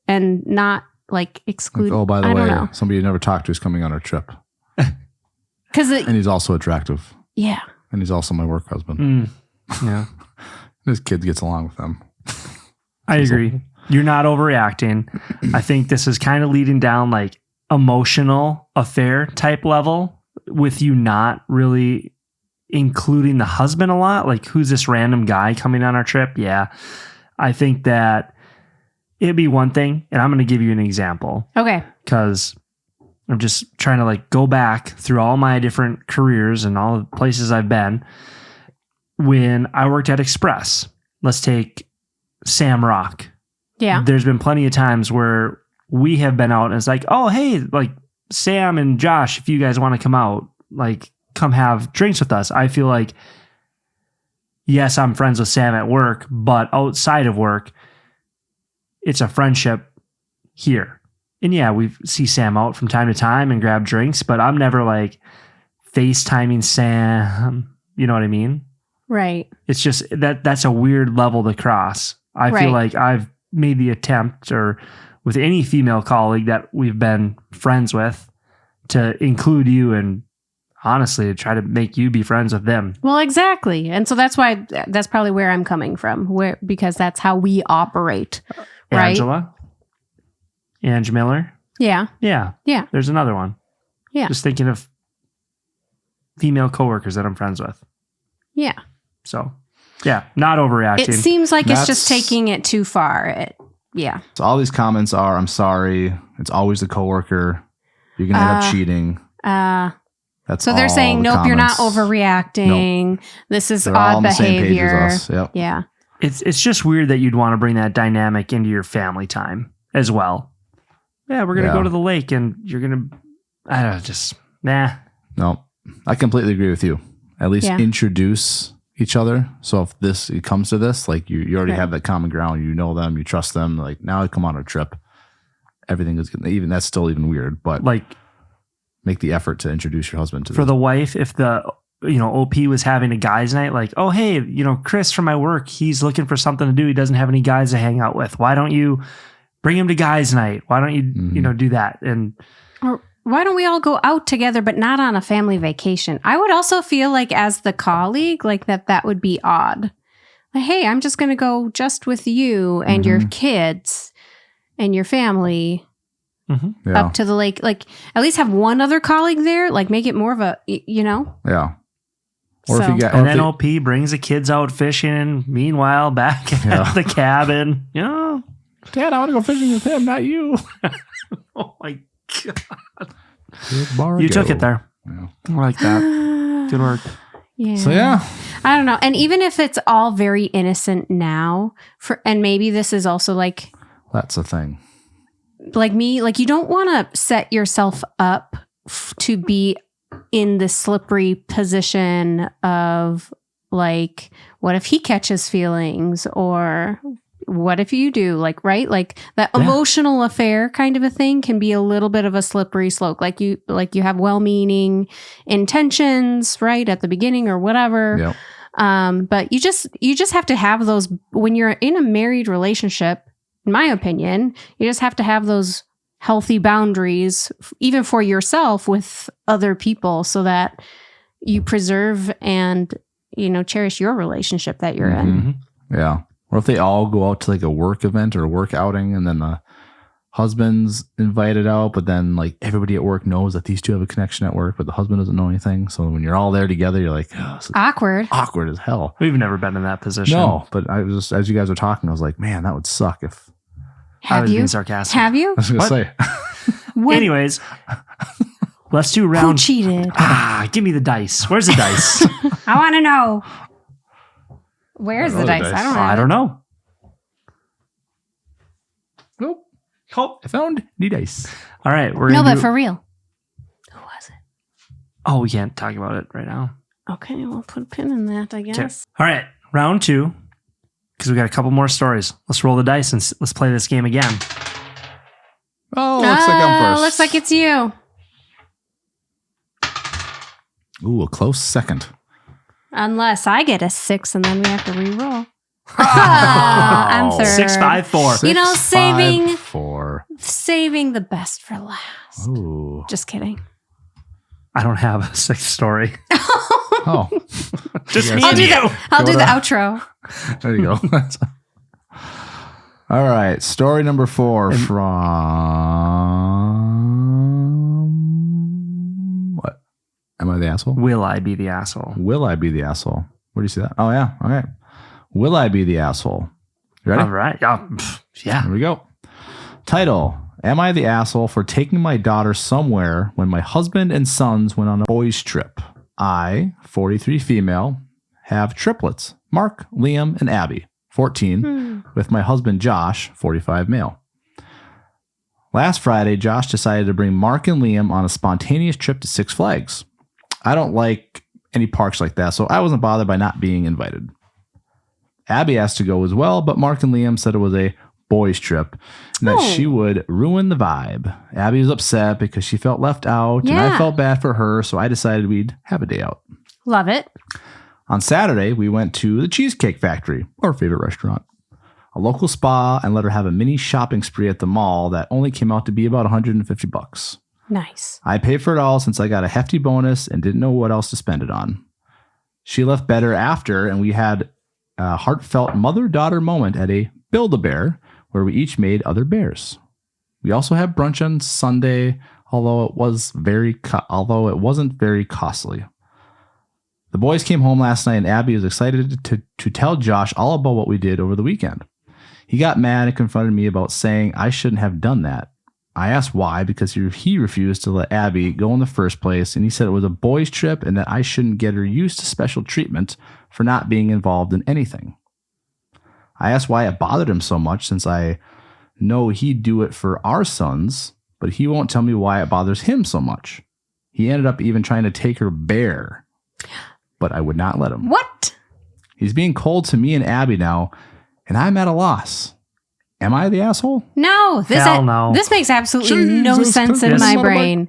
And not like exclude. Oh, by the way, somebody you never talked to is coming on our trip. And he's also attractive. Yeah. And he's also my work husband. Yeah. His kid gets along with them. I agree. You're not overreacting. I think this is kind of leading down like emotional affair type level with you not really including the husband a lot. Like, who's this random guy coming on our trip? Yeah. I think that it'd be one thing, and I'm going to give you an example. Okay. Because I'm just trying to like go back through all my different careers and all the places I've been. When I worked at Express, let's take Sam Rock. Yeah. There's been plenty of times where we have been out and it's like, oh, hey, like Sam and Josh, if you guys want to come out, like come have drinks with us. I feel like, yes, I'm friends with Sam at work, but outside of work, it's a friendship here. And yeah, we see Sam out from time to time and grab drinks, but I'm never like FaceTiming Sam. You know what I mean? Right. It's just that's a weird level to cross. I feel like I've made the attempt, or with any female colleague that we've been friends with, to include you and honestly to try to make you be friends with them. Well, exactly. And so that's why, that's probably where I'm coming from, because that's how we operate. Right? Ange Miller. Yeah. Yeah. Yeah. There's another one. Yeah. Just thinking of female coworkers that I'm friends with. Yeah. So, yeah, not overreacting. It seems like it's just taking it too far. Yeah. So all these comments are, I'm sorry. It's always the coworker. You're going to end up cheating. That's So they're all saying, the nope, you're not comments. overreacting. This is They're all odd on the same page behavior. as us. Yep. Yeah. It's just weird that you'd want to bring that dynamic into your family time as well. Yeah, we're gonna Yeah. go to the lake, and you're gonna. I don't know, just nah. No, I completely agree with you. At least Yeah. introduce each other. So if it comes to this, like you already Right. have that common ground. You know them, you trust them. Like now I come on a trip. Everything is even that's still even weird, but Like make the effort to introduce your husband to for this. the wife, if the OP was having a guys' night, like, oh hey, Chris from my work, he's looking for something to do. He doesn't have any guys to hang out with. Why don't you bring him to guys' night? Why don't you do that? And Or why don't we all go out together, but not on a family vacation? I would also feel like as the colleague, like that would be odd. Like, hey, I'm just going to go just with you and your kids and your family yeah. up to the lake. Like at least have one other colleague there. Like make it more of a, Yeah. Or if So- you got, and then OP brings the kids out fishing. Meanwhile, back at the cabin, Dad, I want to go fishing with him, not you. oh my god, you took it there. Yeah. I like that. Good work. yeah. So yeah, I don't know. And even if it's all very innocent now, and maybe this is also like that's the thing. me, like you don't want to set yourself up to be in the slippery position of like, what if he catches feelings, or what if you do, like, right? Like that emotional affair kind of a thing can be a little bit of a slippery slope. Like you have well-meaning intentions right at the beginning or whatever. Yep. But you just have to have those when you're in a married relationship. In my opinion, you just have to have those healthy boundaries, even for yourself with other people, so that you preserve and, cherish your relationship that you're in. Yeah. Or if they all go out to like a work event or a work outing, and then the husband's invited out, but then like everybody at work knows that these two have a connection at work, but the husband doesn't know anything. So when you're all there together, you're like, oh, this is Awkward. awkward as hell. We've never been in that position. No, but I was just, as you guys were talking, I was like, man, that would suck if I Have was you? being sarcastic. Have you? I was going to What? say. What? Anyways, let's do Who round. cheated? Give me the dice. Where's the dice? I want to know. Where's the dice? I don't know. I don't know. Nope. Oh. I found the dice. All right, we're No, gonna but do- for real. Who was it? Oh, we can't talk about it right now. Okay, we'll put a pin in that, I guess. All right, round 2, because we got a couple more stories. Let's roll the dice and let's play this game again. Oh, looks like I'm first. Looks like it's you. Ooh, a close second. Unless I get a 6 and then we have to re-roll. I'm third. 6, 5, 4. You know, 6, saving- 5, 4. Saving the best for last. Ooh. Just kidding. I don't have a 6th story. Oh, Just me I'll and do you. I'll do Go the to- outro. there you go. All right. Story number 4 from what? Am I the asshole? Will I be the asshole? Will I be the asshole? Where do you see that? Oh, yeah. All right. Will I be the asshole? You ready? All right. Yeah. Here we go. Title: Am I the asshole for taking my daughter somewhere when my husband and sons went on a boys' trip? I, 43 female, have triplets, Mark, Liam, and Abby, 14, with my husband Josh, 45 male. Last Friday, Josh decided to bring Mark and Liam on a spontaneous trip to Six Flags. I don't like any parks like that, so I wasn't bothered by not being invited. Abby asked to go as well, but Mark and Liam said it was a boys' trip and that she would ruin the vibe. Abby was upset because she felt left out, and I Yeah. felt bad for her, so I decided we'd have a day out. Love it. On Saturday, we went to the Cheesecake Factory, our favorite restaurant, a local spa, and let her have a mini shopping spree at the mall that only came out to be about $150. Nice. I paid for it all since I got a hefty bonus and didn't know what else to spend it on. She left better after, and we had a heartfelt mother-daughter moment at a Build-A-Bear where we each made other bears. We also had brunch on Sunday, although it wasn't very costly. The boys came home last night, and Abby was excited to tell Josh all about what we did over the weekend. He got mad and confronted me about saying I shouldn't have done that. I asked why, because he refused to let Abby go in the first place, and he said it was a boys' trip and that I shouldn't get her used to special treatment for not being involved in anything. I asked why it bothered him so much, since I know he'd do it for our sons, but he won't tell me why it bothers him so much. He ended up even trying to take her bear, but I would not let him. What? He's being cold to me and Abby now, and I'm at a loss. Am I the asshole? No. Hell no. This makes absolutely no Jesus, sense in this my motherfucker. brain.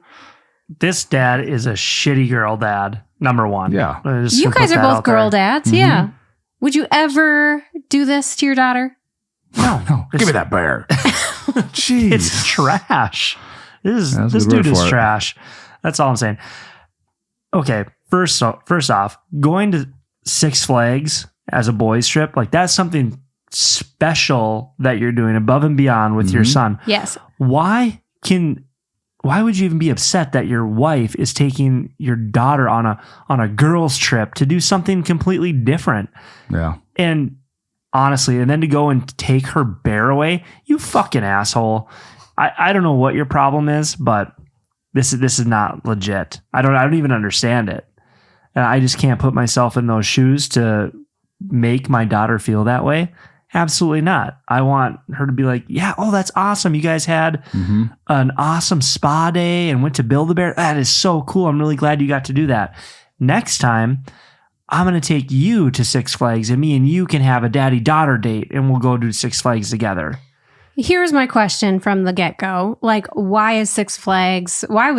This dad is a shitty girl dad. Number one. Yeah. I'm just You gonna guys put are that both out there. girl dads. Mhm. Yeah. Would you ever do this to your daughter? No. Give me that bear. Jeez. It's trash. This That's a good dude word is for it. trash. That's all I'm saying. Okay, first off, going to Six Flags as a boys trip, like that's something special that you're doing above and beyond with your son. Yes. Why would you even be upset that your wife is taking your daughter on a girls trip to do something completely different? Yeah. And honestly, and then to go and take her bear away, you fucking asshole. I don't know what your problem is, but this is not legit. I don't even understand it. And I just can't put myself in those shoes to make my daughter feel that way. Absolutely not. I want her to be like, yeah, oh, that's awesome. You guys had an awesome spa day and went to Build-A-Bear. That is so cool. I'm really glad you got to do that. Next time, I'm going to take you to Six Flags and me and you can have a daddy-daughter date and we'll go to Six Flags together. Here's my question from the get-go. Like, why is Six Flags, why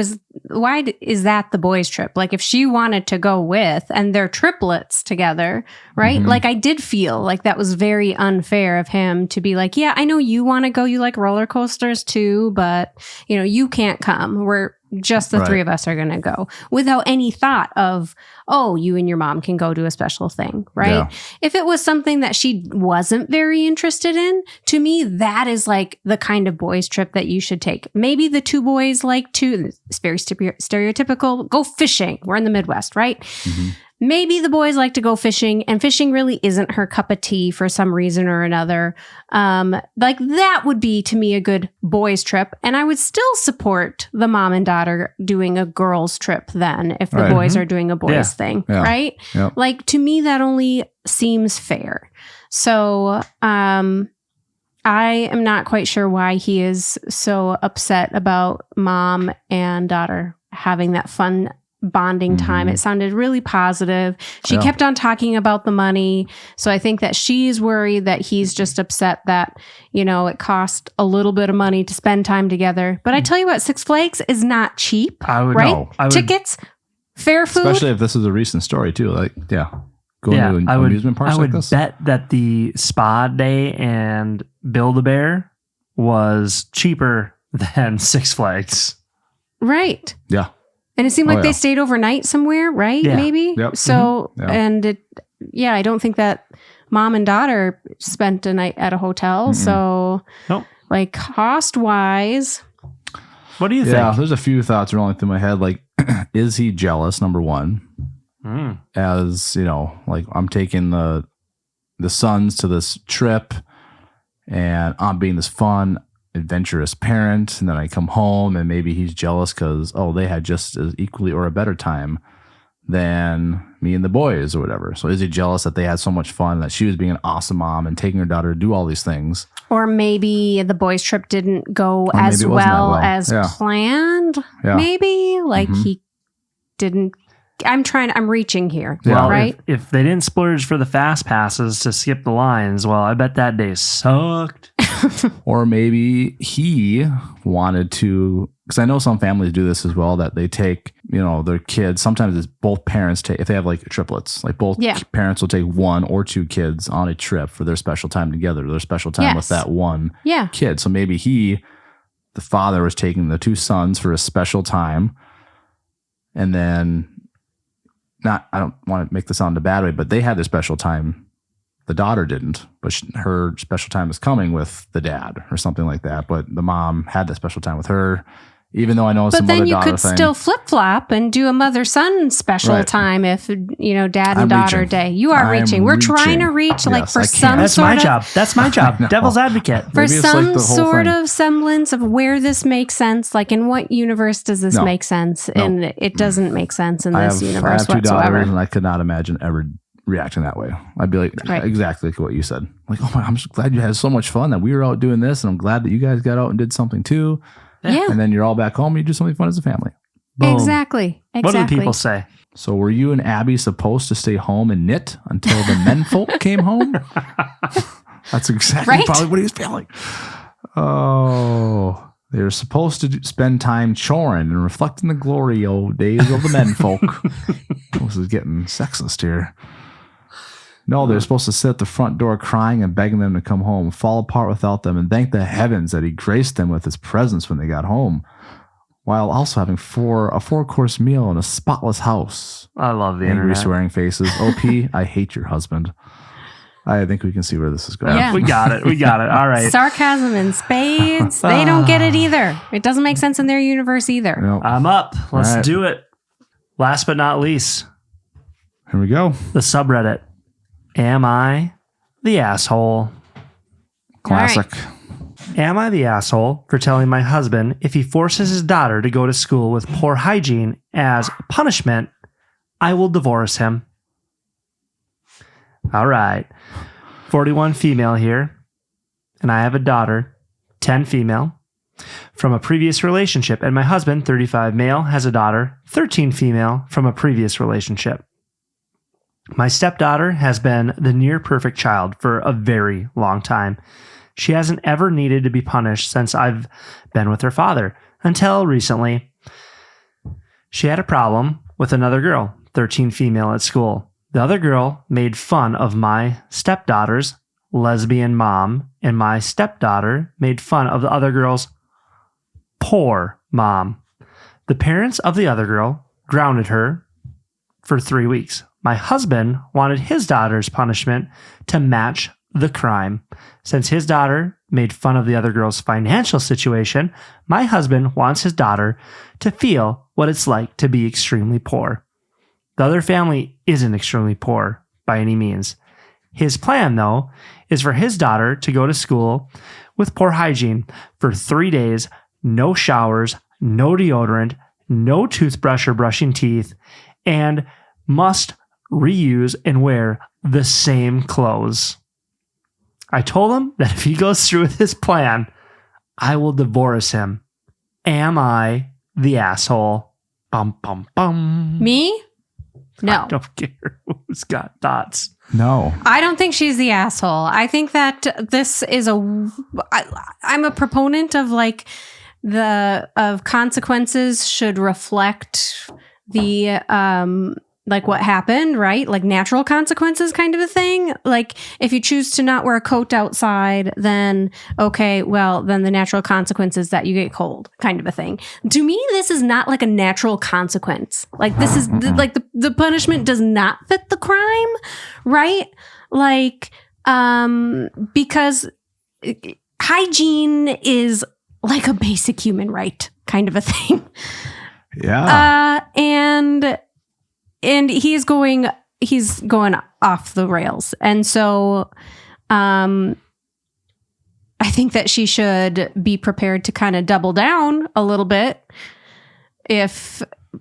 is that the boys' trip? Like, if she wanted to go with, and they're triplets together, right? Like, I did feel like that was very unfair of him to be like, yeah, I know you want to go, you like roller coasters too, but, you can't come. We're just the three of us are going to go, without any thought of, oh, you and your mom can go do a special thing, right? Yeah. If it was something that she wasn't very interested in, to me, that is like the kind of boys trip that you should take. Maybe the two boys like to, it's very stereotypical, go fishing. We're in the Midwest, right? Maybe the boys like to go fishing, and fishing really isn't her cup of tea for some reason or another. Like that would be to me a good boys trip. And I would still support the mom and daughter doing a girls trip then if the boys are doing a boys thing, right? Yep. Like to me, that only seems fair. So I am not quite sure why he is so upset about mom and daughter having that fun bonding time. It sounded really positive. She kept on talking about the money. So I think that she's worried that he's just upset that, it cost a little bit of money to spend time together. But I tell you what, Six Flags is not cheap, right? Tickets, fair food. Especially if this is a recent story too. Like, going to amusement parks like this. I would bet that the spa day and Build-A-Bear was cheaper than Six Flags. Right. Yeah. And it seemed like they stayed overnight somewhere, right? Yeah. Maybe. Yep. So, Yeah. and I don't think that mom and daughter spent a night at a hotel. So, like cost wise. What do you Yeah, think? there's a few thoughts rolling through my head. Like, is he jealous? Number one, as like I'm taking the sons to this trip, and I'm being this fun, adventurous parent, and then I come home and maybe he's jealous because they had just as equally or a better time than me and the boys or whatever. So is he jealous that they had so much fun, that she was being an awesome mom and taking her daughter to do all these things? Or maybe the boys' trip didn't go as maybe it wasn't that well well. as planned. Yeah. Maybe like he didn't. I'm reaching here. Well, right? if they didn't splurge for the fast passes to skip the lines, well, I bet that day sucked. Or maybe he wanted to, because I know some families do this as well, that they take, their kids. Sometimes it's both parents take, if they have like triplets, like both parents will take one or two kids on a trip for their special time together, their special time with that one kid. So maybe the father was taking the two sons for a special time, and then I don't want to make this sound a bad way, but they had their special time. The daughter didn't, but her special time is coming with the dad or something like that. But the mom had that special time with her, Even though I know it's a But then you mother-daughter could thing. still flip-flop and do a mother-son special Right. time if, dad and I'm daughter reaching. day. You are I'm reaching. We're trying to reaching. reach, like, Yes, for I some can. That's sort my of... job. That's my job. Devil's advocate. For Maybe it's like some the whole sort thing. of semblance of where this makes sense, like in what universe does this No. make sense? No. And it doesn't make sense in I this have universe two whatsoever. daughters, and I could not imagine ever reacting that way. I'd be like, Right. exactly like what you said. Like, oh my, I'm just glad you had so much fun that we were out doing this, and I'm glad that you guys got out and did something too. Yeah, And then you're all back home, and you do something fun as a family. Boom. exactly. What do the people say? So were you and Abby supposed to stay home and knit until the men folk came home? That's exactly Right? probably what he was feeling. Oh, they were supposed to spend time choring and reflecting the glory old days of the men folk. This is getting sexist here. No, they're supposed to sit at the front door crying and begging them to come home, fall apart without them, and thank the heavens that he graced them with his presence when they got home, while also having a four-course meal in a spotless house. I love the Angry internet. swearing faces. OP, I hate your husband. I think we can see where this is going. Yeah. We got it. We got it. All right. Sarcasm in spades. They don't get it either. It doesn't make sense in their universe either. Well, I'm up. Let's All right. do it. Last but not least, here we go. the subreddit. Am I the asshole? Classic. Am I the asshole for telling my husband if he forces his daughter to go to school with poor hygiene as punishment, I will divorce him? All right. 41 female here, and I have a daughter, 10 female, from a previous relationship, and my husband, 35 male, has a daughter, 13 female, from a previous relationship. My stepdaughter has been the near perfect child for a very long time. She hasn't ever needed to be punished since I've been with her father, until recently. She had a problem with another girl, 13 female, at school. The other girl made fun of my stepdaughter's lesbian mom, and my stepdaughter made fun of the other girl's poor mom. The parents of the other girl grounded her for 3 weeks. My husband wanted his daughter's punishment to match the crime. Since his daughter made fun of the other girl's financial situation, my husband wants his daughter to feel what it's like to be extremely poor. The other family isn't extremely poor by any means. His plan, though, is for his daughter to go to school with poor hygiene for 3 days, no showers, no deodorant, no toothbrush or brushing teeth, and must reuse and wear the same clothes. I told him that if he goes through with his plan, I will divorce him. Am I the asshole? Bum, bum, bum. Me? No. I don't care who's got thoughts. No. I don't think she's the asshole. I think that this is I'm a proponent of of consequences should reflect the like what happened, right? Like natural consequences kind of a thing. Like if you choose to not wear a coat outside, then okay, well, then the natural consequence is that you get cold kind of a thing. To me, this is not like a natural consequence. Like this is like the punishment does not fit the crime, right? Like, because hygiene is like a basic human right kind of a thing. Yeah. And he's going off the rails. And so I think that she should be prepared to kind of double down a little bit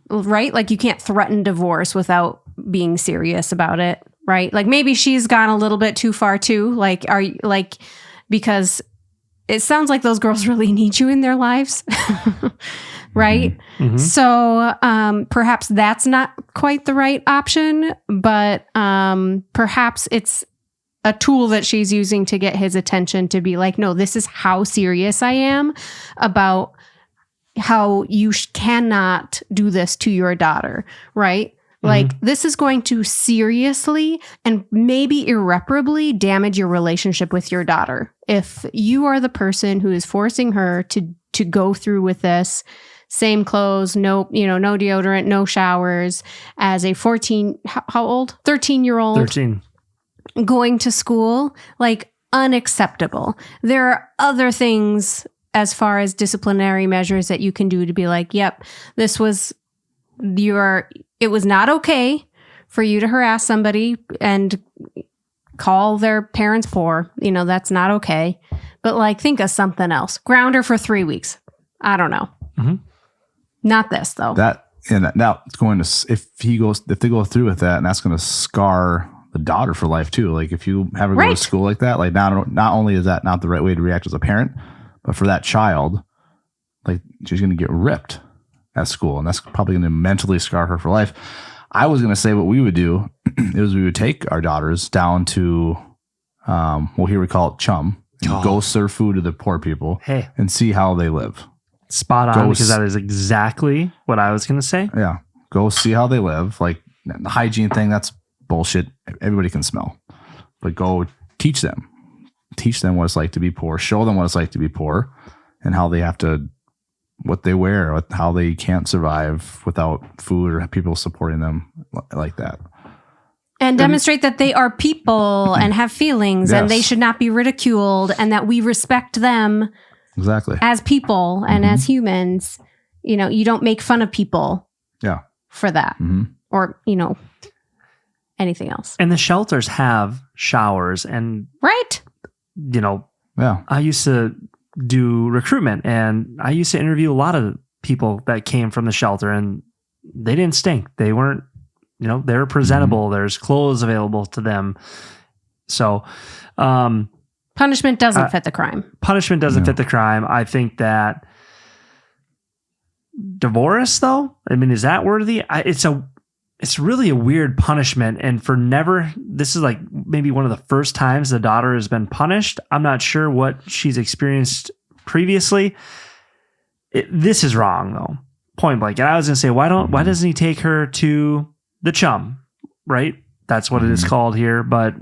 right? Like you can't threaten divorce without being serious about it, right? Like maybe she's gone a little bit too far too. Because it sounds like those girls really need you in their lives. Right? Mm-hmm. So perhaps that's not quite the right option, but perhaps it's a tool that she's using to get his attention to be like, no, this is how serious I am about how you cannot do this to your daughter, right? Like this is going to seriously and maybe irreparably damage your relationship with your daughter. If you are the person who is forcing her to go through with this, same clothes, no deodorant, no showers, as a 13-year-old 13. going to school, like unacceptable. There are other things as far as disciplinary measures that you can do to be like, yep, this was it was not okay for you to harass somebody and call their parents poor. That's not okay. But like, think of something else. Ground her for 3 weeks. I don't know. Mm-hmm. Not this though. Now it's going to, if they go through with that, and that's going to scar the daughter for life too. Like if you have her go to school like that, like not only is that not the right way to react as a parent, but for that child, like she's going to get ripped at school, and that's probably going to mentally scar her for life. I was going to say what we would do is we would take our daughters down to, here we call it chum, and go serve food to the poor people and see how they live. Spot on, because that is exactly what I was going to say. Yeah. Go see how they live. Like the hygiene thing, that's bullshit. Everybody can smell. But go teach them. Teach them what it's like to be poor. Show them what it's like to be poor and how they have to, what they wear, how they can't survive without food or people supporting them like that. And demonstrate that they are people and have feelings and they should not be ridiculed, and that we respect them as people and as humans. You don't make fun of people for that or, anything else. And the shelters have showers and, I used to do recruitment, and I used to interview a lot of people that came from the shelter, and they didn't stink. They weren't, they were presentable. There's clothes available to them. So, punishment doesn't fit the crime. Punishment doesn't fit the crime. I think that divorce, though, is that worthy? It's really a weird punishment. And this is like maybe one of the first times the daughter has been punished. I'm not sure what she's experienced previously. This is wrong, though. Point blank. And I was going to say, why doesn't he take her to the chum, right? That's what it is called here. But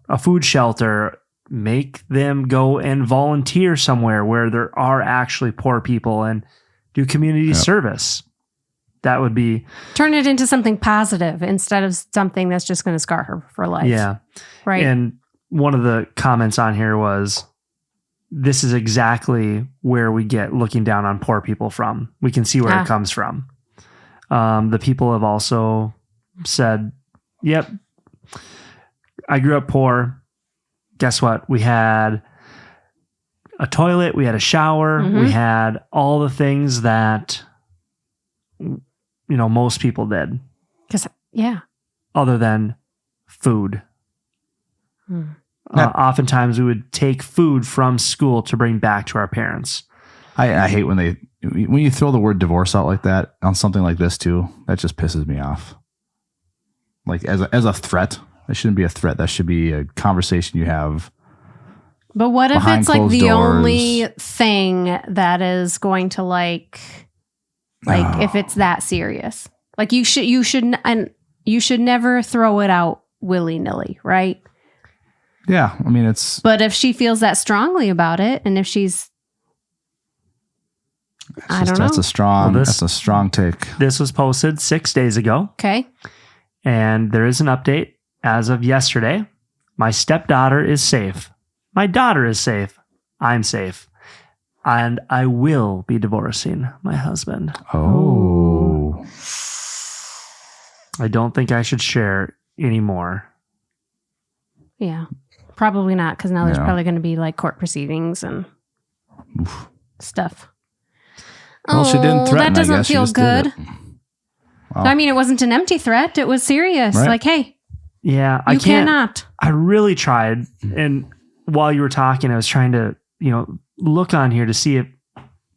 a food shelter, make them go and volunteer somewhere where there are actually poor people and do community service. That would be... Turn it into something positive instead of something that's just going to scar her for life. Yeah. Right. And one of the comments on here was, this is exactly where we get looking down on poor people from. We can see where it comes from. The people have also said, yep, I grew up poor. Guess what? We had a toilet. We had a shower. We had all the things that... most people did. Other than food. Oftentimes we would take food from school to bring back to our parents. I hate when you throw the word divorce out like that on something like this too. That just pisses me off. Like as a threat, that shouldn't be a threat. That should be a conversation you have. But what if it's like the only thing that is going to if it's that serious, like you should never throw it out willy-nilly, right? Yeah. But if she feels that strongly about it, and if she's, I don't know. That's a strong take. This was posted 6 days ago. Okay. And there is an update as of yesterday. My stepdaughter is safe. My daughter is safe. I'm safe. And I will be divorcing my husband. Oh. I don't think I should share anymore. Yeah. Probably not, because now there's probably going to be like court proceedings and stuff. Well, she didn't threaten. That doesn't I guess. feel good. Wow. It wasn't an empty threat. It was serious. Right. Like, hey, yeah, you cannot. I really tried. And while you were talking, I was trying to, look on here to see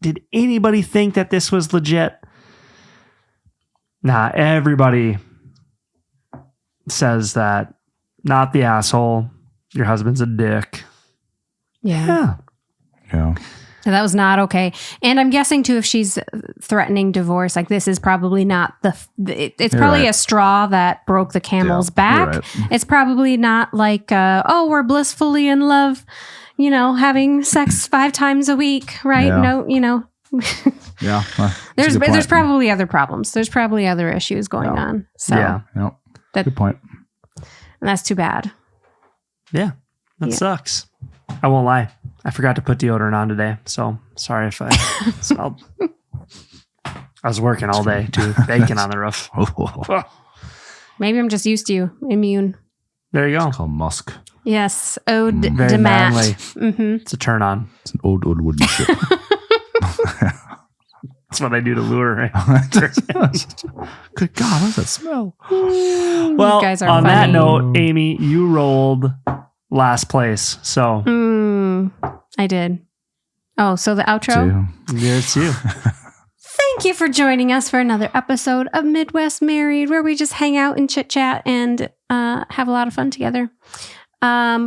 did anybody think that this was legit? Nah, everybody says that. Not the asshole. Your husband's a dick. Yeah. That was not okay. And I'm guessing too, if she's threatening divorce, like this is probably not it's probably a straw that broke the camel's back. Right. It's probably not like, we're blissfully in love, having sex 5 times a week, right? Yeah. No, Yeah. There's probably other problems. There's probably other issues going on. So yeah. Good point. And that's too bad. Yeah. That sucks. I won't lie. I forgot to put deodorant on today, so sorry if I smelled. I was working all day too, baking on the roof. Maybe I'm just used to you. Immune. There you go. It's called musk. Yes. Eau de Very mat. manly. Mm-hmm. It's a turn on. It's an old wooden ship. That's what I do to lure. Right? Good God, what's that smell? Well, you guys are on funny. that note, Amy, you rolled last place. So I did. Oh, so the outro? it's you. Thank you for joining us for another episode of Midwest Married, where we just hang out and chit chat and have a lot of fun together.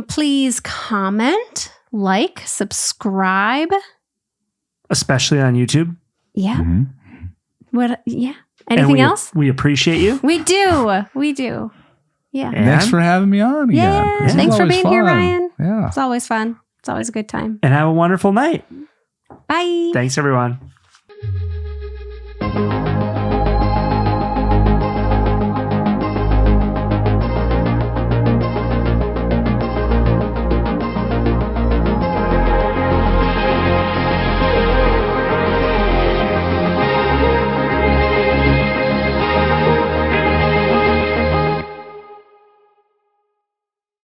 Please comment, like, subscribe. Especially on YouTube. Yeah. Mm-hmm. What? Yeah. And Anything we, else? We appreciate you. We do. We do. Yeah. And, Thanks for having me on again. Yeah. This is Thanks for always being here, fun. Ryan. Yeah. It's always fun. It's always a good time. and have a wonderful night. Bye. Thanks, everyone.